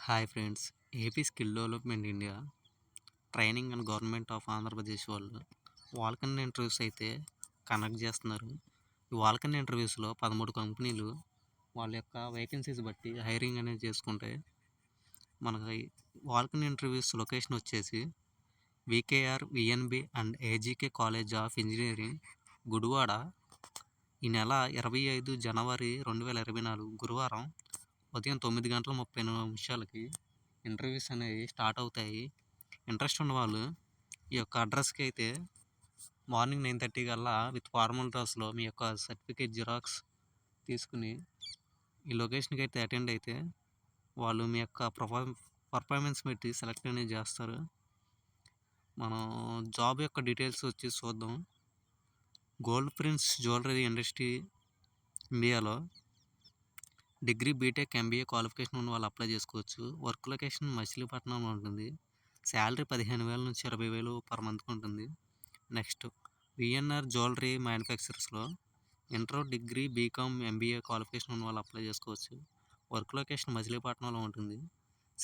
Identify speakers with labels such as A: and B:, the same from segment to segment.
A: Hi friends. AP skill development India training and government of Andhra Pradesh వాళ్ళు Vulcan interviews అయితే conduct చేస్తున్నారు. ఈ Vulcan ఇంటర్వ్యూస్లో 13 కంపెనీలు వాళ్ళ యొక్క వేకెన్సీస్ బట్టి హైరింగ్ అనేది చేసుకుంటే మనకి వాల్కన్ ఇంటర్వ్యూస్ లొకేషన్ వచ్చేసి VKR VNB and ఏజీకే college of engineering, Gudivada. ఈ నెల 25 జనవరి 2024 గురువారం ఉదయం 9:30 ఇంటర్వ్యూస్ అనేవి స్టార్ట్ అవుతాయి. ఇంట్రెస్ట్ ఉన్న వాళ్ళు ఈ యొక్క అడ్రస్కి అయితే మార్నింగ్ 9:30 కల్లా విత్ ఫార్మల్ డ్రెస్లో మీ యొక్క సర్టిఫికేట్ జిరాక్స్ తీసుకుని ఈ లొకేషన్కి అయితే అటెండ్ అయితే వాళ్ళు మీ యొక్క పర్ఫార్మెన్స్ బట్టి సెలెక్ట్ అనేది చేస్తారు. మనం జాబ్ యొక్క డీటెయిల్స్ వచ్చి చూద్దాం. గోల్డ్ ప్రిన్స్ జ్యువెలరీ ఇండస్ట్రీ ఇండియాలో డిగ్రీ బీటెక్ ఎంబీఏ క్వాలిఫికేషన్ ఉన్న వాళ్ళు అప్లై చేసుకోవచ్చు. వర్క్ లొకేషన్ మచిలీపట్నంలో ఉంటుంది. శాలరీ 15,000 నుంచి 20,000 పర్ మంత్కి ఉంటుంది. నెక్స్ట్ విఎన్ఆర్ జ్యువెలరీ మ్యానుఫ్యాక్చరర్స్లో inter degree BCom MBA qualification ఉన్న వాళ్ళు అప్లై చేసుకోవచ్చు. వర్క్ లొకేషన్ మచిలీపట్నంలో ఉంటుంది.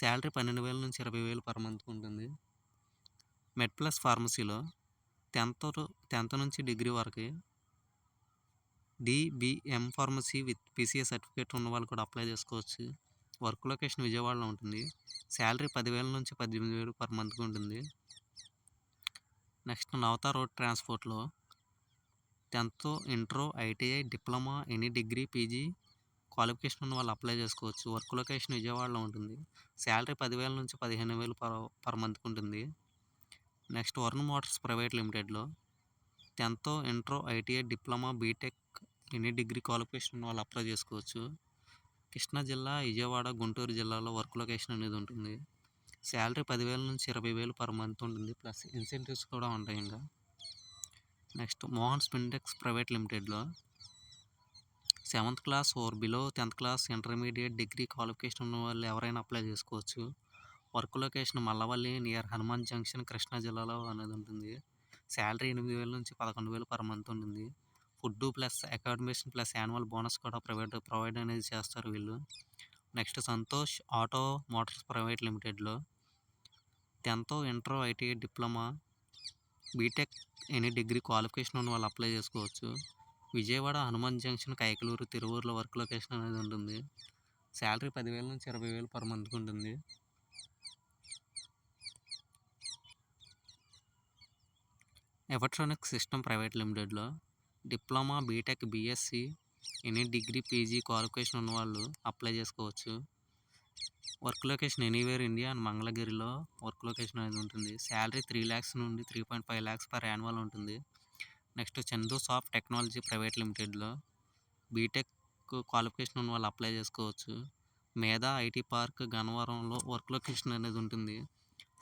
A: శాలరీ 12,000 నుంచి 20,000 పర్ మంత్కి ఉంటుంది. మెడ్ ప్లస్ ఫార్మసీలో 10th నుంచి డిగ్రీ వరకు DBM pharmacy with PCA certificate ఉన్న వాళ్ళు కూడా అప్లై చేసుకోవచ్చు. వర్క్ లొకేషన్ విజయవాడలో ఉంటుంది. శాలరీ 10,000 నుంచి 18,000 పర్ మంత్కి ఉంటుంది. నెక్స్ట్ నవత రోడ్ ట్రాన్స్పోర్ట్లో 10th inter ITI diploma any degree PG qualification ఉన్న వాళ్ళు అప్లై చేసుకోవచ్చు. వర్క్ లొకేషన్ విజయవాడలో ఉంటుంది. శాలరీ 10,000 నుంచి 15,000 పర్ మంత్కి ఉంటుంది. నెక్స్ట్ వరుణ్ మోటార్స్ ప్రైవేట్ లిమిటెడ్లో 10th inter ITI diploma BTech any degree qualification ఉన్న వాళ్ళు అప్లై చేసుకోవచ్చు. కృష్ణా జిల్లా, విజయవాడ, గుంటూరు జిల్లాలో వర్క్ లొకేషన్ అనేది ఉంటుంది. శాలరీ 10,000 నుంచి 20,000 పర్ మంత్ ఉంటుంది. ప్లస్ ఇన్సెంటివ్స్ కూడా ఉంటాయి. ఇంకా నెక్స్ట్ మోహన్ స్పిండెక్స్ ప్రైవేట్ లిమిటెడ్లో 7th class or below 10th class intermediate degree qualification ఉన్న వాళ్ళు ఎవరైనా అప్లై చేసుకోవచ్చు. Work location Mallavalli near Hanuman junction, Krishna జిల్లాలో అనేది ఉంటుంది. శాలరీ 8,000 నుంచి 11,000 పర్ మంత్ ఉంటుంది. Food plus accommodation plus annual bonus కూడా ప్రొవైడ్ అనేది చేస్తారు వీళ్ళు. Next Santosh auto motors private లిమిటెడ్లో 10th inter ITI diploma BTech any degree qualification ఉన్న వాళ్ళు అప్లై చేసుకోవచ్చు. విజయవాడ, హనుమాన్ జంక్షన్, కైకలూరు, తిరువూరులో వర్క్ లొకేషన్ అనేది ఉంటుంది. శాలరీ 10,000 నుంచి 20,000 పర్ మంత్కి ఉంటుంది. ఎలక్ట్రానిక్ సిస్టమ్ ప్రైవేట్ లిమిటెడ్లో diploma BTech BSc any degree PG qualification ఉన్న వాళ్ళు అప్లై చేసుకోవచ్చు. Work location anywhere India and మంగళగిరిలో వర్క్ లొకేషన్ అనేది ఉంటుంది. శాలరీ 3 lakhs నుండి 3.5 lakhs పర్ యాన్యువల్ ఉంటుంది. Next Chandu soft technology private లిమిటెడ్లో బీటెక్ క్వాలిఫికేషన్ ఉన్న వాళ్ళు అప్లై చేసుకోవచ్చు. మేధా ఐటీ పార్క్ గన్నవరంలో వర్క్ లొకేషన్ అనేది ఉంటుంది.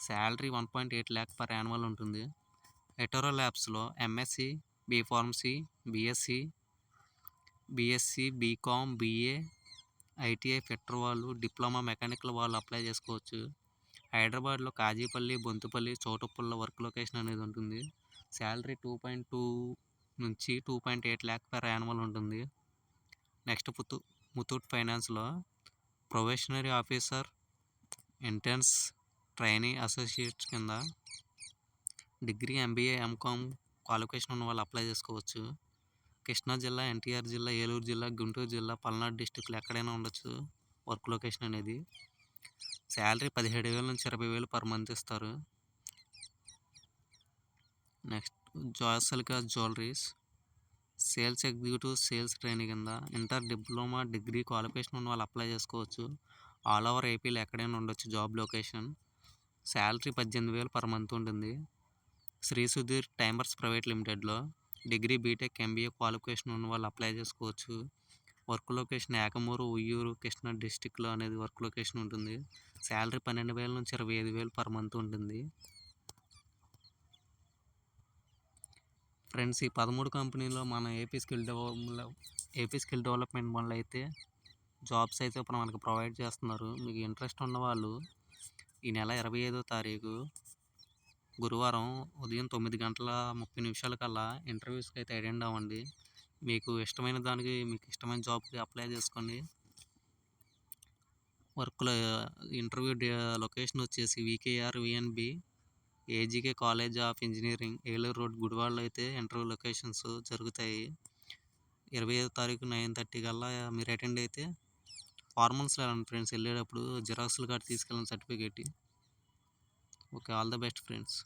A: శాలరీ 1.8 lakh పర్ యాన్యువల్ ఉంటుంది. ఎటోరో ల్యాబ్స్లో MSc B pharmacy BSc BCom BA ITI fitter వాళ్ళు, డిప్లొమా మెకానికల్ వాళ్ళు అప్లై చేసుకోవచ్చు. హైదరాబాద్లో కాజీపల్లి, బొంతుపల్లి, చౌటుప్పల్లో వర్క్ లొకేషన్ అనేది ఉంటుంది. శాలరీ 2.2 నుంచి 2.8 lakh పర్ యాన్యువల్ ఉంటుంది. నెక్స్ట్ ముతూట్ ఫైనాన్స్లో probationary officer, interns, trainee associates కింద డిగ్రీ ఎంబీఏ ఎంకామ్ క్వాలిఫికేషన్ ఉన్న వాళ్ళు అప్లై చేసుకోవచ్చు. కృష్ణా జిల్లా, ఎన్టీఆర్ జిల్లా, ఏలూరు జిల్లా, గుంటూరు జిల్లా, పల్నాడు డిస్టిక్లో ఎక్కడైనా ఉండొచ్చు వర్క్ లొకేషన్ అనేది. శాలరీ 17,000 నుంచి 20,000 పర్ మంత్ ఇస్తారు. Next Josalukkas jewelleries sales executive sales training కింద ఇంటర్ డిప్లొమా డిగ్రీ క్వాలిఫికేషన్ ఉన్న వాళ్ళు అప్లై చేసుకోవచ్చు. ఆల్ ఓవర్ ఏపీలో ఎక్కడైనా ఉండొచ్చు job location. Salary 18,000 per month ఉంటుంది. శ్రీ సుధీర్ టైమర్స్ ప్రైవేట్ లిమిటెడ్లో డిగ్రీ బీటెక్ ఎంబీఏ క్వాలిఫికేషన్ ఉన్న వాళ్ళు అప్లై చేసుకోవచ్చు. వర్క్ లొకేషన్ ఏకమూరు, ఉయ్యూరు, కృష్ణా డిస్టిక్లో అనేది వర్క్ లొకేషన్ ఉంటుంది. శాలరీ 12,000 నుంచి 25,000 పర్ మంత్ ఉంటుంది. ఫ్రెండ్స్, ఈ 13 కంపెనీలో మన ఏపీ స్కిల్ డెవలప్మెంట్ వాళ్ళు అయితే జాబ్స్ అయితే ఇప్పుడు మనకు ప్రొవైడ్ చేస్తున్నారు. మీకు ఇంట్రెస్ట్ ఉన్న వాళ్ళు ఈ నెల 25వ తారీఖు గురువారం ఉదయం 9:30 కల్లా ఇంటర్వ్యూస్కి అయితే అటెండ్ అవ్వండి. మీకు ఇష్టమైన జాబ్కి అప్లై చేసుకోండి. వర్క్లో ఇంటర్వ్యూ లొకేషన్ వచ్చేసి VKR VNB ఏజీకే college of engineering Eluru road గుడివాడలో అయితే ఇంటర్వ్యూ లొకేషన్స్ జరుగుతాయి. 25వ తారీఖు 9:30 కల్లా మీరు అటెండ్ అయితే ఫార్మల్స్లో వెళ్ళండి ఫ్రెండ్స్. వెళ్ళేటప్పుడు జిరాక్స్లు కార్డు తీసుకెళ్ళండి, certificate. Okay, all the best friends.